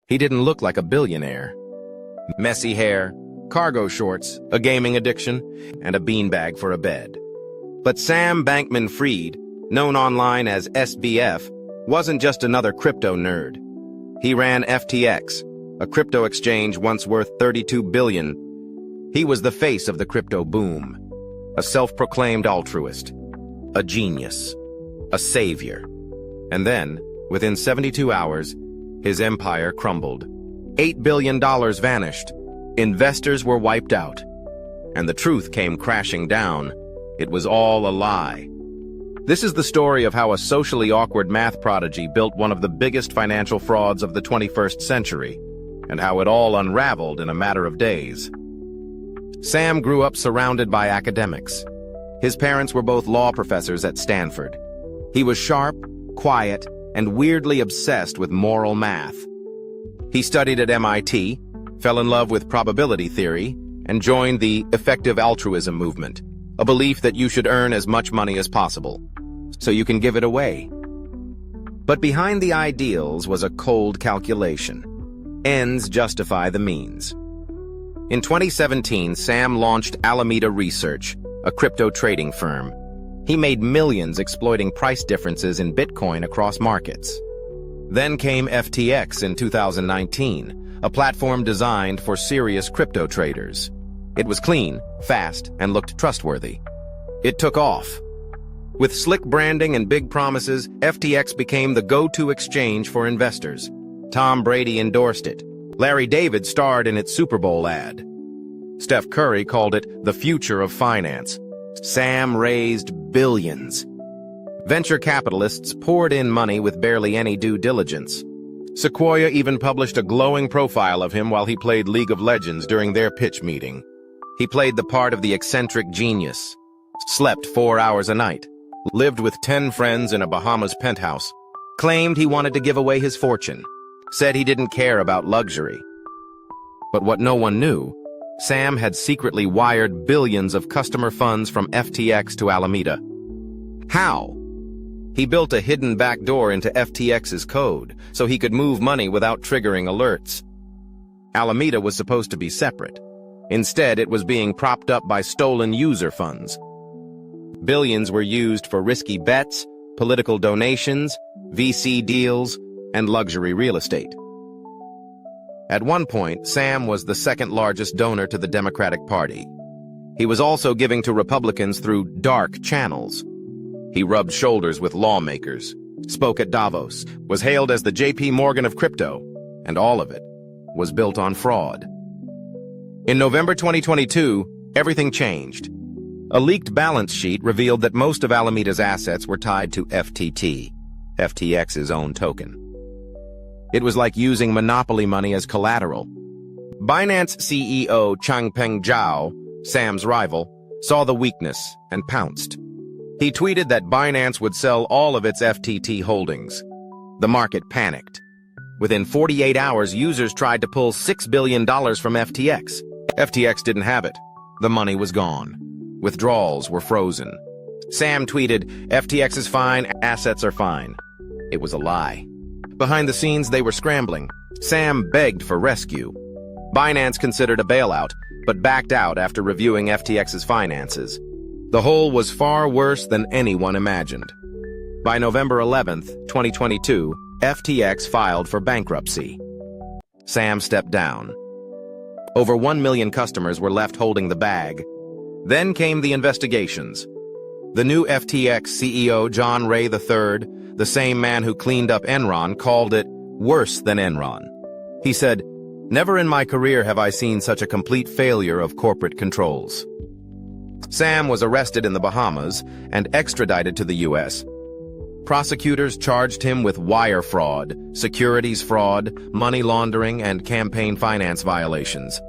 He didn't look like a billionaire. Messy hair, cargo shorts, a gaming addiction, and a beanbag for a bed. But Sam Bankman-Fried, known online as SBF, wasn't just another crypto nerd. He ran FTX, a crypto exchange once worth $32 billion. He was the face of the crypto boom, a self-proclaimed altruist, a genius, a savior. And then, within 72 hours, his empire crumbled. $8 billion vanished. Investors were wiped out. And the truth came crashing down. It was all a lie. This is the story of how a socially awkward math prodigy built one of the biggest financial frauds of the 21st century, and how it all unraveled in a matter of days. Sam grew up surrounded by academics. His parents were both law professors at Stanford. He was sharp, quiet, and weirdly obsessed with moral math. He studied at MIT, fell in love with probability theory, and joined the effective altruism movement, a belief that you should earn as much money as possible, so you can give it away. But behind the ideals was a cold calculation. Ends justify the means. In 2017, Sam launched Alameda Research, a crypto trading firm. He made millions exploiting price differences in Bitcoin across markets. Then came FTX in 2019, a platform designed for serious crypto traders. It was clean, fast, and looked trustworthy. It took off. With slick branding and big promises, FTX became the go-to exchange for investors. Tom Brady endorsed it. Larry David starred in its Super Bowl ad. Steph Curry called it the future of finance. Sam raised billions. Venture capitalists poured in money with barely any due diligence. Sequoia even published a glowing profile of him while he played League of Legends during their pitch meeting. He played the part of the eccentric genius, slept 4 hours a night, lived with 10 friends in a Bahamas penthouse, claimed he wanted to give away his fortune, said he didn't care about luxury. But what no one knew, Sam had secretly wired billions of customer funds from FTX to Alameda. How? He built a hidden backdoor into FTX's code so he could move money without triggering alerts. Alameda was supposed to be separate. Instead, it was being propped up by stolen user funds. Billions were used for risky bets, political donations, VC deals, and luxury real estate. At one point, Sam was the second largest donor to the Democratic Party. He was also giving to Republicans through dark channels. He rubbed shoulders with lawmakers, spoke at Davos, was hailed as the J.P. Morgan of crypto, and all of it was built on fraud. In November 2022, everything changed. A leaked balance sheet revealed that most of Alameda's assets were tied to FTT, FTX's own token. It was like using monopoly money as collateral. Binance CEO Changpeng Zhao, Sam's rival, saw the weakness and pounced. He tweeted that Binance would sell all of its FTT holdings. The market panicked. Within 48 hours, users tried to pull $6 billion from FTX. FTX didn't have it. The money was gone. Withdrawals were frozen. Sam tweeted, "FTX is fine, assets are fine." It was a lie. Behind the scenes, they were scrambling. Sam begged for rescue. Binance considered a bailout, but backed out after reviewing FTX's finances. The hole was far worse than anyone imagined. By November 11th, 2022, FTX filed for bankruptcy. Sam stepped down. Over 1 million customers were left holding the bag. Then came the investigations. The new FTX CEO, John Ray III, the same man who cleaned up Enron, called it worse than Enron. He said, "Never in my career have I seen such a complete failure of corporate controls." Sam was arrested in the Bahamas and extradited to the U.S. Prosecutors charged him with wire fraud, securities fraud, money laundering, and campaign finance violations.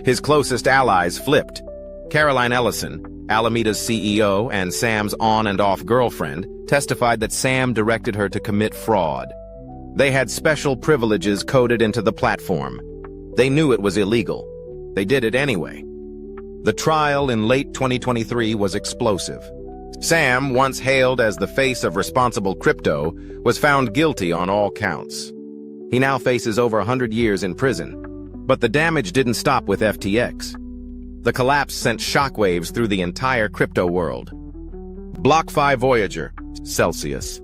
His closest allies flipped. Caroline Ellison, Alameda's CEO and Sam's on and off girlfriend, testified that Sam directed her to commit fraud. They had special privileges coded into the platform. They knew it was illegal. They did it anyway. The trial in late 2023 was explosive. Sam, once hailed as the face of responsible crypto, was found guilty on all counts. He now faces over 100 years in prison. But the damage didn't stop with FTX. The collapse sent shockwaves through the entire crypto world. BlockFi Voyager, Celsius,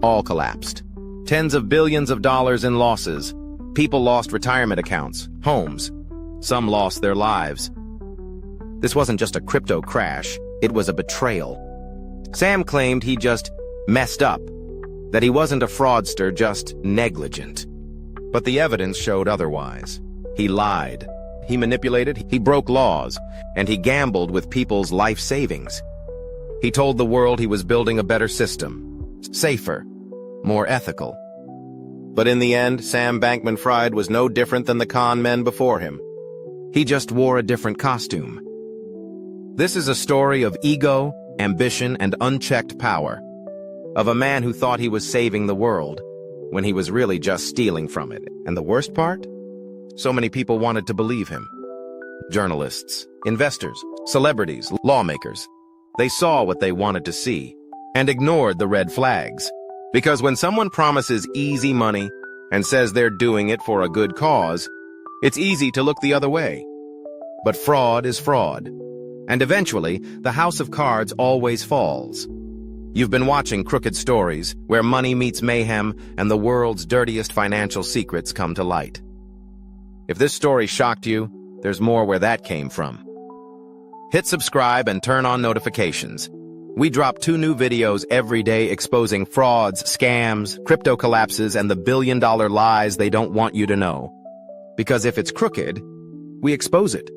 all collapsed. Tens of billions of dollars in losses. People lost retirement accounts, homes. Some lost their lives. This wasn't just a crypto crash, it was a betrayal. Sam claimed he just messed up, that he wasn't a fraudster, just negligent. But the evidence showed otherwise. He lied, he manipulated, he broke laws, and he gambled with people's life savings. He told the world he was building a better system, safer, more ethical. But in the end, Sam Bankman-Fried was no different than the con men before him. He just wore a different costume. This is a story of ego, ambition, and unchecked power. Of a man who thought he was saving the world, when he was really just stealing from it. And the worst part? So many people wanted to believe him. Journalists, investors, celebrities, lawmakers. They saw what they wanted to see, and ignored the red flags. Because when someone promises easy money and says they're doing it for a good cause, it's easy to look the other way. But fraud is fraud. And eventually, the house of cards always falls. You've been watching Crooked Stories, where money meets mayhem and the world's dirtiest financial secrets come to light. If this story shocked you, there's more where that came from. Hit subscribe and turn on notifications. We drop 2 new videos every day exposing frauds, scams, crypto collapses, and the billion-dollar lies they don't want you to know. Because if it's crooked, we expose it.